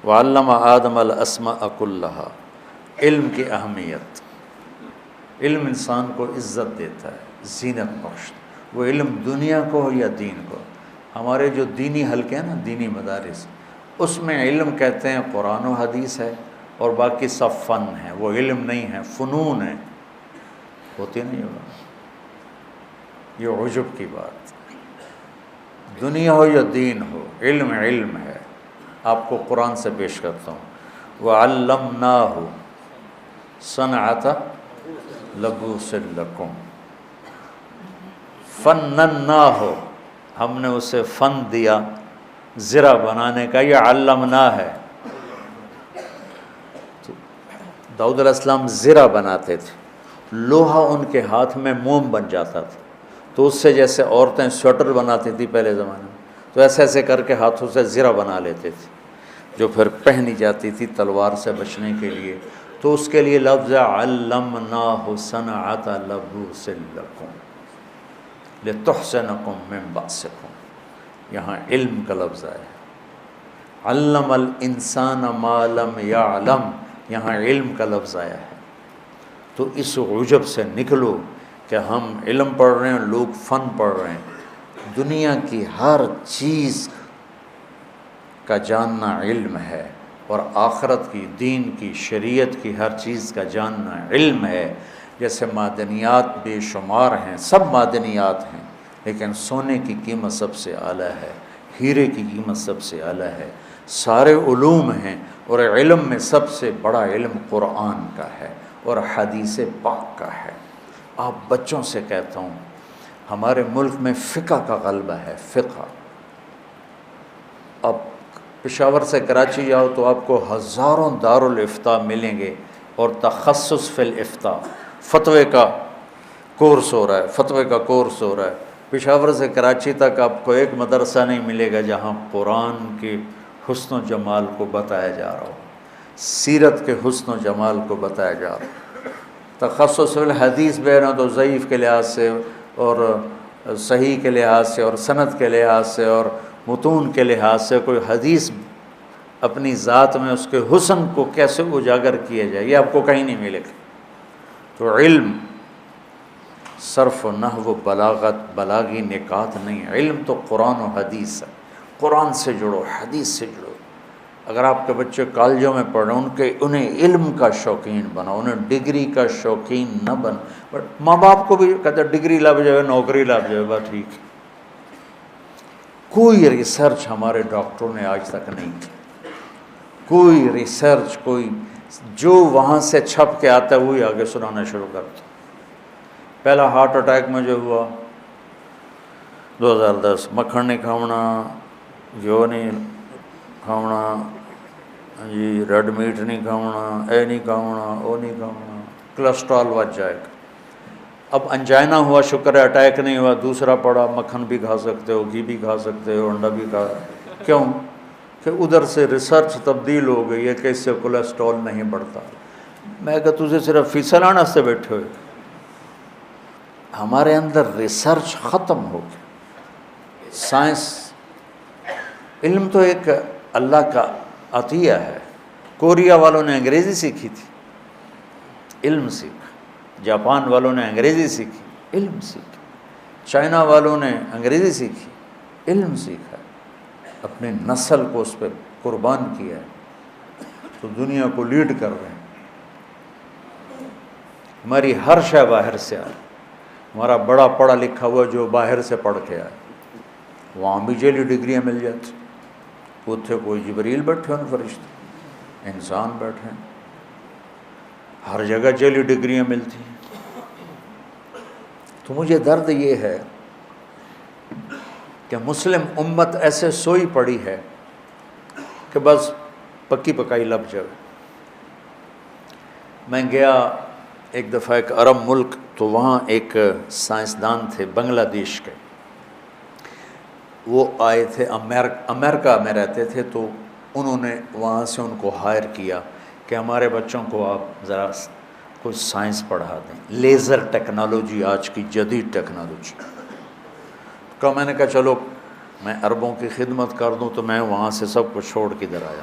وعلم آدم الاسماء کلہا، علم کی اہمیت، علم انسان کو عزت دیتا ہے، زینت بخشتا، وہ علم دنیا کو ہو یا دین کو۔ ہمارے جو دینی حلقے ہیں نا، دینی مدارس، اس میں علم کہتے ہیں قرآن و حدیث ہے اور باقی سب فن ہے، وہ علم نہیں ہے، فنون ہے، ہوتی نہیں ہوگا۔ یہ عجب کی بات، دنیا ہو یا دین ہو، علم علم ہے۔ آپ کو قرآن سے پیش کرتا ہوں، وَعَلَّمْنَاهُ صَنْعَةَ لَبُوسٍ لَكُمْ، فَنَّنَّاهُ، ہم نے اسے فن دیا زرہ بنانے کا، یہ علمنا ہے۔ داؤد علیہ السلام زرہ بناتے تھے، لوہا ان کے ہاتھ میں موم بن جاتا تھا، تو اس سے جیسے عورتیں سویٹر بناتی تھی پہلے زمانے میں، تو ایسے ایسے کر کے ہاتھوں سے زرہ بنا لیتے تھے، جو پھر پہنی جاتی تھی تلوار سے بچنے کے لیے۔ تو اس کے لیے لفظ علمناہ صنعۃ لبوس لکم لتحصنکم من بأسکم، یہاں علم کا لفظ آیا ہے۔ علم الانسان ما لم یعلم، یہاں علم کا لفظ آیا ہے۔ تو اس عجب سے نکلو کہ ہم علم پڑھ رہے ہیں، لوگ فن پڑھ رہے ہیں۔ دنیا کی ہر چیز کا جاننا علم ہے، اور آخرت کی، دین کی، شریعت کی ہر چیز کا جاننا علم ہے۔ جیسے معدنیات بے شمار ہیں، سب معدنیات ہیں، لیکن سونے کی قیمت سب سے اعلیٰ ہے، ہیرے کی قیمت سب سے اعلیٰ ہے، سارے علوم ہیں، اور علم میں سب سے بڑا علم قرآن کا ہے اور حدیث پاک کا ہے۔ آپ بچوں سے کہتا ہوں، ہمارے ملک میں فقہ کا غلبہ ہے، فقہ۔ اب پشاور سے کراچی جاؤ تو آپ کو ہزاروں دارالافتاء ملیں گے، اور تخصص فی الافتاء، فتوے کا کورس ہو رہا ہے، فتوے کا کورس ہو رہا ہے۔ پشاور سے کراچی تک آپ کو ایک مدرسہ نہیں ملے گا جہاں قرآن کے حسن و جمال کو بتایا جا رہا ہو، سیرت کے حسن و جمال کو بتایا جا رہا ہو۔ تخصص فی الحدیث بہنا تو ضعیف کے لحاظ سے اور صحیح کے لحاظ سے اور سند کے لحاظ سے اور متون کے لحاظ سے، کوئی حدیث اپنی ذات میں اس کے حسن کو کیسے اجاگر کیا جائے، یہ آپ کو کہیں نہیں ملے گا۔ تو علم صرف و نحو و بلاغت، بلاغی نکات نہیں، علم تو قرآن و حدیث ہے۔ قرآن سے جڑو، حدیث سے جڑو۔ اگر آپ کے بچے کالجوں میں پڑھ رہے ہیں، انہیں علم کا شوقین بناؤ، انہیں ڈگری کا شوقین نہ بن۔ ماں باپ کو بھی کہتے ڈگری لگ جائے، نوکری لگ جائے، بس ٹھیک ہے۔ کوئی ریسرچ ہمارے ڈاکٹروں نے آج تک نہیں کی، کوئی ریسرچ، کوئی جو وہاں سے چھپ کے آتا ہے وہی آگے سنانا شروع کرتا۔ پہلا ہارٹ اٹیک مجھے ہوا 2010، مکھن نہیں کھاونا، گھیو نہیں کھاونا جی، ریڈ میٹ نہیں کھاونا، اے نہیں کھاونا، او نہیں کھاونا، کولیسٹرول بچ جائے گا۔ اب انجائنا ہوا، شکر ہے اٹیک نہیں ہوا۔ دوسرا پڑا، مکھن بھی کھا سکتے ہو، گھی بھی کھا سکتے ہو، انڈا بھی کھا، کیوں کہ ادھر سے ریسرچ تبدیل ہو گئی ہے کہ اس سے کولیسٹرول نہیں بڑھتا۔ میں کہ تجھے صرف فیصد لانا سے بیٹھے ہوئے، ہمارے اندر ریسرچ ختم ہو گئی۔ سائنس، علم تو ایک اللہ کا عطیہ ہے۔ کوریا والوں نے انگریزی سیکھی تھی، علم سیکھا۔ جاپان والوں نے انگریزی سیکھی، علم سیکھا۔ چائنا والوں نے انگریزی سیکھی، علم سیکھا، اپنی نسل کو اس پہ قربان کیا ہے، تو دنیا کو لیڈ کر رہے ہیں۔ ہماری ہر شے باہر سے آئی۔ ہمارا بڑا پڑھا لکھا ہوا جو باہر سے پڑھ کے آئے، وہاں بھی جیلی ڈگریاں مل جاتی، اتھے کوئی جبریل بیٹھے ہیں، فرشتے، انسان بیٹھے ہیں، ہر جگہ جیلی ڈگریاں ملتی ہیں۔ تو مجھے درد یہ ہے کہ مسلم امت ایسے سوئی پڑی ہے کہ بس پکی پکائی لب جائے۔ میں گیا ایک دفعہ ایک عرب ملک، تو وہاں ایک سائنسدان تھے بنگلہ دیش کے، وہ آئے تھے، امریکہ میں رہتے تھے، تو انہوں نے وہاں سے ان کو ہائر کیا کہ ہمارے بچوں کو آپ ذرا کچھ سائنس پڑھا دیں، لیزر ٹیکنالوجی، آج کی جدید ٹیکنالوجی کا۔ میں نے کہا چلو میں عربوں کی خدمت کر دوں، تو میں وہاں سے سب کچھ چھوڑ کے ادھر آیا۔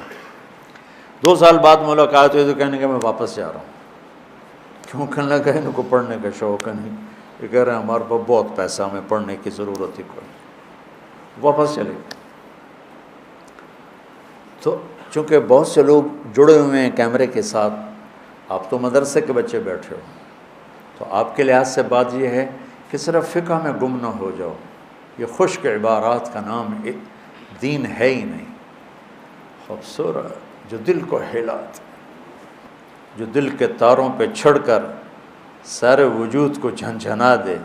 2 سال بعد ملاقات ہوئی تو کہنے کہ میں واپس جا رہا ہوں. کیوں؟ کہنے لگا ان کو پڑھنے کا شوق ہے نہیں. یہ کہہ رہے ہیں ہمارے پاس بہت پیسہ، ہمیں پڑھنے کی ضرورت ہی کوئی. واپس چلے گئے. تو چونکہ بہت سے لوگ جڑے ہوئے ہیں کیمرے کے ساتھ، آپ تو مدرسے کے بچے بیٹھے ہو، تو آپ کے لحاظ سے بات یہ ہے کہ صرف فقہ میں گم نہ ہو جاؤ. یہ خشک عبارات کا نام دین ہے ہی نہیں. خوبصورت جو دل کو ہلاتا، جو دل کے تاروں پہ چھڑ کر سارے وجود کو جھنجھنا دے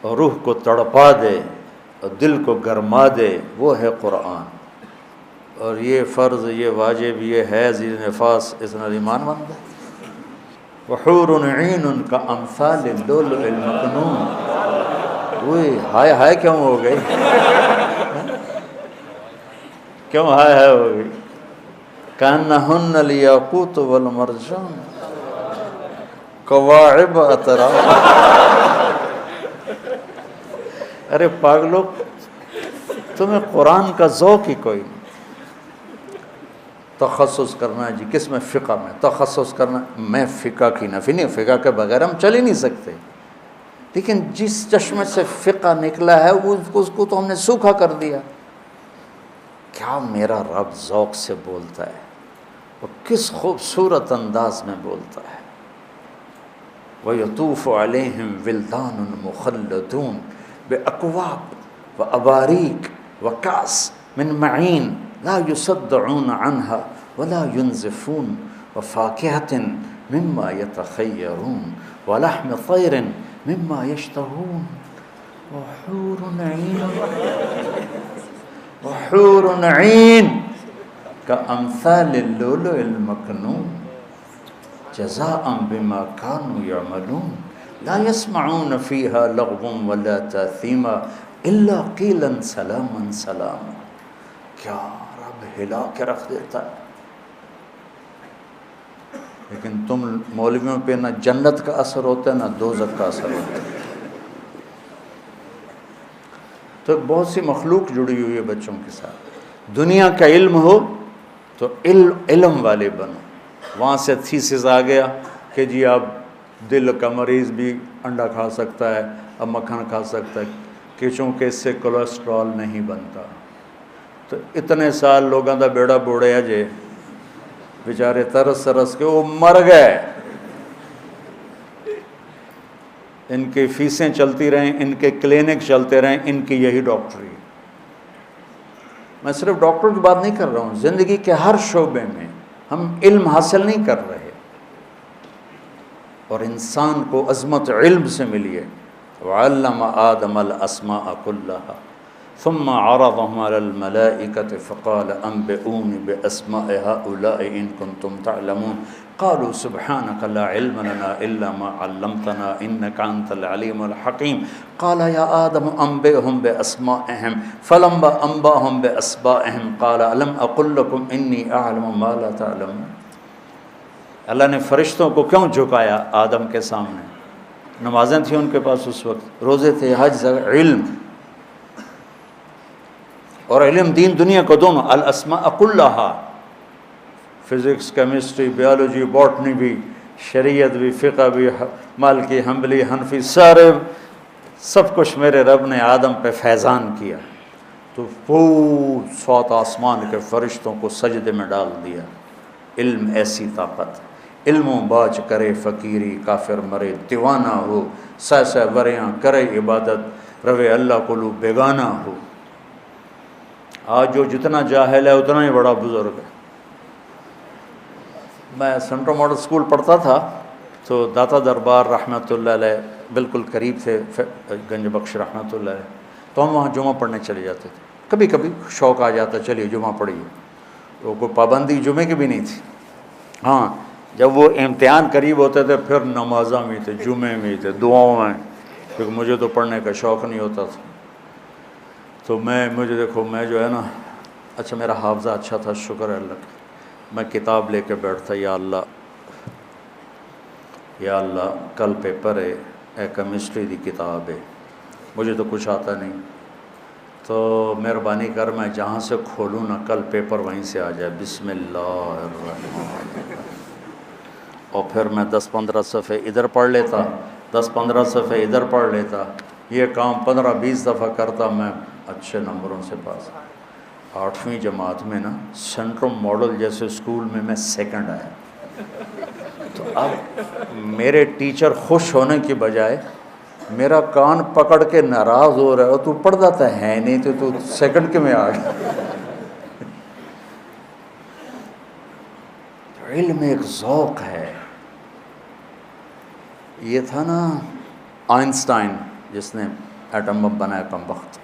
اور روح کو تڑپا دے اور دل کو گرما دے، وہ ہے قرآن. اور یہ فرض، یہ واجب، یہ ہے عزیز نفاس، اس نے ایمان مند ہے. وحور عین کا امثال اللؤلؤ المکنون. وہی ہائے ہائے کیوں ہو گئی؟ کیوں ہائے ہائے ہو گئی؟ کأنہن الیاقوت والمرجان کواعب اتراب. ارے پاگلو، تمہیں قرآن کا ذوق ہی کوئی نہیں. تخصص کرنا ہے جی کس میں؟ فقہ میں تخصص کرنا. میں فقہ کی نفی نہیں، فقہ کے بغیر ہم چل ہی نہیں سکتے، لیکن جس چشمے سے فقہ نکلا ہے اس کو تو ہم نے سوکھا کر دیا. کیا میرا رب ذوق سے بولتا ہے، اور کس خوبصورت انداز میں بولتا ہے. وَيَطُوفُ عَلَيْهِمْ وِلْدَانٌ مُخَلَّدُونَ بِأَكْوَابٍ وَأَبَارِيقَ وَكَأْسٍ مِّن مَّعِينٍ لَا يُصَدَّعُونَ عَنْهَا وَلَا يُنزِفُونَ وَفَاكِهَةٍ مِّمَّا يَتَخَيَّرُونَ وَلَحْمِ طَيْرٍ مِّمَّا يَشْتَهُونَ وحور عین كأمثال اللؤلؤ المكنون جزاء بما كانوا يعملون لا يسمعون فيها لغوا ولا تأثیما إلا قیلا سلاما سلاما. کیا رب ہلا کے رکھ دیتا ہے. لیکن تم مولویوں پہ نہ جنت کا اثر ہوتا ہے نہ دوزخ کا اثر ہوتا ہے. تو بہت سی مخلوق جڑی ہوئی ہے بچوں کے ساتھ. دنیا کا علم ہو تو علم والے بنو. وہاں سے تھیسس آ گیا کہ جی اب دل کا مریض بھی انڈا کھا سکتا ہے، اب مکھن کھا سکتا ہے کہ چونکہ اس سے کولیسٹرول نہیں بنتا. تو اتنے سال لوگوں دا بیڑا بوڑیا جے بیچارے ترس ترس کے وہ مر گئے. ان کی فیسیں چلتی رہیں، ان کے کلینک چلتے رہیں، ان کی یہی ڈاکٹری. میں صرف ڈاکٹر کی بات نہیں کر رہا ہوں، زندگی کے ہر شعبے میں ہم علم حاصل نہیں کر رہے. اور انسان کو عظمت علم سے ملی ہے. وعلم آدم الاسماء كلها ثم عرضهم على الملائكة فقال انبئوني باسماء هؤلاء ان كنتم تعلمون قالوا سبحانك لا علم لنا الا ما علمتنا انك انت العليم الحكيم قال يا آدم انبئهم باسمائهم فلما انبأهم باسمائهم قال الم اقل لكم اني اعلم ما لا تعلمون. اللہ نے فرشتوں کو کیوں جھکایا آدم کے سامنے؟ نمازیں تھیں ان کے پاس اس وقت، روزے تھے، حج، علم. اور علم دین دنیا کو دونوں، الاسماء کلھا، فزکس، کیمسٹری، بیالوجی، باٹنی بھی، شریعت بھی، فقہ بھی، مالکی، حنبلی، حنفی، سارے سب کچھ میرے رب نے آدم پہ فیضان کیا. تو پورے 7 آسمان کے فرشتوں کو سجدے میں ڈال دیا. علم ایسی طاقت. علم و باج کرے فقیری کافر مرے دیوانہ ہو، سہ سہ وریاں کرے عبادت روے اللہ کو لو بیگانہ ہو. آج جو جتنا جاہل ہے اتنا ہی بڑا بزرگ ہے. میں سینٹرل ماڈل اسکول پڑھتا تھا تو داتا دربار رحمۃ اللہ علیہ بالکل قریب تھے، گنج بخش رحمۃ اللہ علیہ، تو ہم وہاں جمعہ پڑھنے چلے جاتے تھے. کبھی کبھی شوق آ جاتا چلیے جمعہ پڑھیے، تو کوئی پابندی جمعے کی بھی نہیں تھی. ہاں جب وہ امتحان قریب ہوتے تھے پھر نمازاں میں تھے، جمعے میں تھے، دعاؤں میں، کیونکہ مجھے تو پڑھنے کا شوق نہیں ہوتا تھا. تو مجھے دیکھو میں جو ہے نا، اچھا میرا حافظہ اچھا تھا، شکر ہے اللہ کا. میں کتاب لے کے بیٹھتا، یا اللہ کل پیپر ہے، کیمسٹری دی کتاب ہے، مجھے تو کچھ آتا نہیں. تو مہربانی کر میں جہاں سے کھولوں نا کل پیپر وہیں سے آ جائے، بسم اللہ الرحمن الرحیم، اور پھر میں 10-15 صفحے ادھر پڑھ لیتا، 10-15 صفحے ادھر پڑھ لیتا، یہ کام 15-20 دفعہ کرتا، میں اچھے نمبروں سے پاس۔ 8ویں جماعت میں نا سینٹرم ماڈل جیسے اسکول میں سیکنڈ آیا۔ تو اب میرے ٹیچر خوش ہونے کی بجائے میرا کان پکڑ کے ناراض ہو رہا ہے، تو پڑھتا تو ہے نہیں، تو سیکنڈ کے میں آ گیا۔ علم ایک ذوق ہے۔ یہ تھا نا آئنسٹائن جس نے ایٹم بم بنایا، کم وقت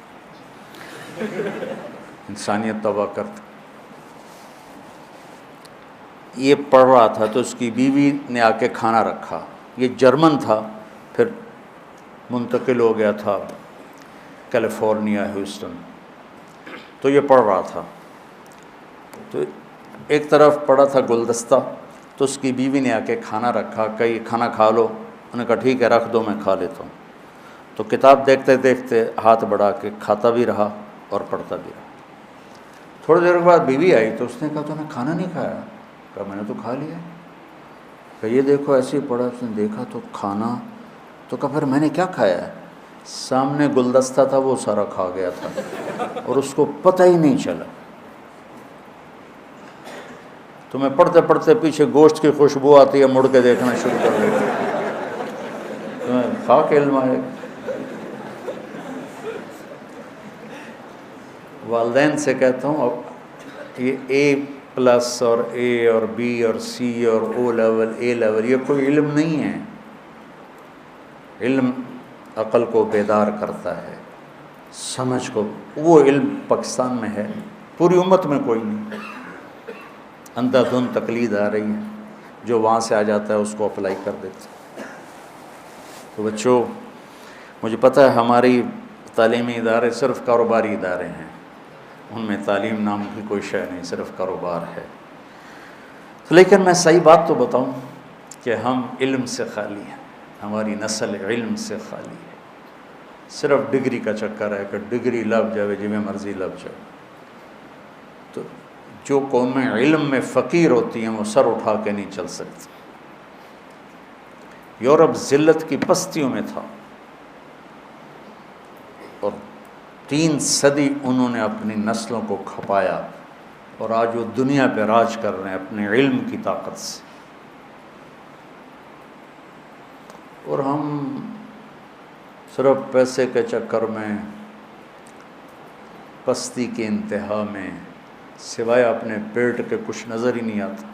انسانیت تباہ کرتا، یہ پڑھ رہا تھا تو اس کی بیوی نے آ کے کھانا رکھا، یہ جرمن تھا، پھر منتقل ہو گیا تھا کیلیفورنیا، ہیوسٹن، تو یہ پڑھ رہا تھا، تو ایک طرف پڑا تھا گلدستہ، تو اس کی بیوی نے آ کے کھانا رکھا، کہ کھانا کھا لو، انہوں نے کہا ٹھیک ہے رکھ دو میں کھا لیتا ہوں، تو کتاب دیکھتے دیکھتے ہاتھ بڑھا کے کھاتا بھی رہا اور پڑھتا بھی رہا۔ تھوڑی دیر کے بعد بیوی آئی تو اس نے کہا تو نے کھانا نہیں کھایا؟ کہا میں نے تو کھا لیا۔ کہ یہ دیکھو ایسے ہی پڑا، اس نے دیکھا تو کھانا، تو کہا پھر میں نے کیا کھایا ہے؟ سامنے گلدستہ تھا وہ سارا کھا گیا تھا اور اس کو پتہ ہی نہیں چلا۔ تو میں پڑھتے پڑھتے پیچھے گوشت کی خوشبو آتی ہے، مڑ کے دیکھنا شروع کر دیتا، تمہیں خاک علم آئے۔ والدین سے کہتا ہوں اب یہ A+ اور A اور B اور C اور O لیول A لیول یہ کوئی علم نہیں ہے۔ علم عقل کو بیدار کرتا ہے، سمجھ کو، وہ علم پاکستان میں ہے، پوری امت میں کوئی نہیں۔ اندھا دھند تقلید آ رہی ہے، جو وہاں سے آ جاتا ہے اس کو اپلائی کر دیتے۔ تو بچوں، مجھے پتہ ہے ہماری تعلیمی ادارے صرف کاروباری ادارے ہیں، ان میں تعلیم نام کی کوئی شے نہیں، صرف کاروبار ہے۔ لیکن میں صحیح بات تو بتاؤں کہ ہم علم سے خالی ہیں، ہماری نسل علم سے خالی ہے، صرف ڈگری کا چکر ہے کہ ڈگری لب جائے جی میں مرضی لب جائے۔ تو جو قومیں علم میں فقیر ہوتی ہیں وہ سر اٹھا کے نہیں چل سکتی۔ یورپ ذلت کی پستیوں میں تھا اور 3 صدی انہوں نے اپنی نسلوں کو کھپایا، اور آج وہ دنیا پہ راج کر رہے ہیں اپنے علم کی طاقت سے۔ اور ہم صرف پیسے کے چکر میں، پستی کے انتہا میں، سوائے اپنے پیٹ کے کچھ نظر ہی نہیں آتا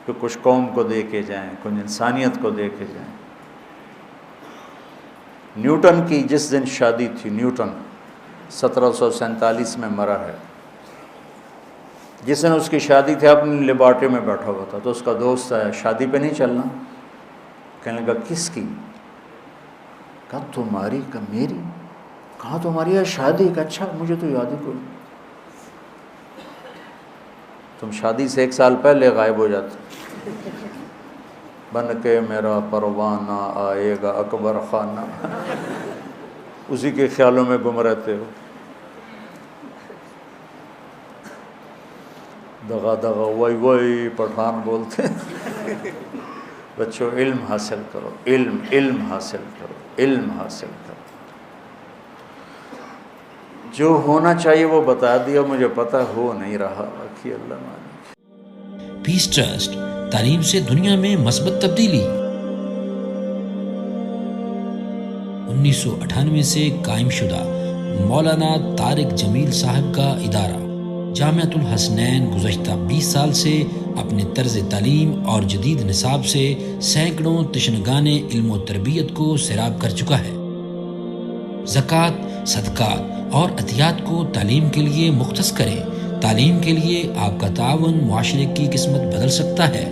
کہ کچھ قوم کو دے کے جائیں، کچھ انسانیت کو دے کے جائیں۔ نیوٹن کی جس دن شادی تھی، نیوٹن 1747 میں مرا ہے، جس دن اس کی شادی تھی اپنی لیبارٹری میں بیٹھا ہوا تھا، تو اس کا دوست آیا، شادی پہ نہیں چلنا؟ کہنے لگا کس کی؟ کہا تمہاری؟ کہا میری؟ کہا تمہاری ہے شادی؟ کہ اچھا مجھے تو یاد ہی کوئی، تم شادی سے 1 سال پہلے غائب ہو جاتے، بن کے میرا پروانہ آئے گا اکبر خانہ، اسی کے خیالوں میں گم رہتے ہو۔ دغا دغا وئی وئی پٹھان بولتے۔ بچوں علم حاصل کرو، علم حاصل کرو، علم حاصل کرو۔ جو ہونا چاہیے وہ بتا دیا، مجھے پتہ ہو نہیں رہا، باقی اللہ مالک۔ پیس ٹرسٹ، تعلیم سے دنیا میں مثبت تبدیلی۔ 1998 سے قائم شدہ مولانا طارق جمیل صاحب کا ادارہ جامعۃ الحسنین گزشتہ 20 سال سے اپنے طرز تعلیم اور جدید نصاب سے سینکڑوں تشنگان علم و تربیت کو سیراب کر چکا ہے۔ زکوٰۃ، صدقات اور عطیات کو تعلیم کے لیے مختص کریں۔ تعلیم کے لیے آپ کا تعاون معاشرے کی قسمت بدل سکتا ہے۔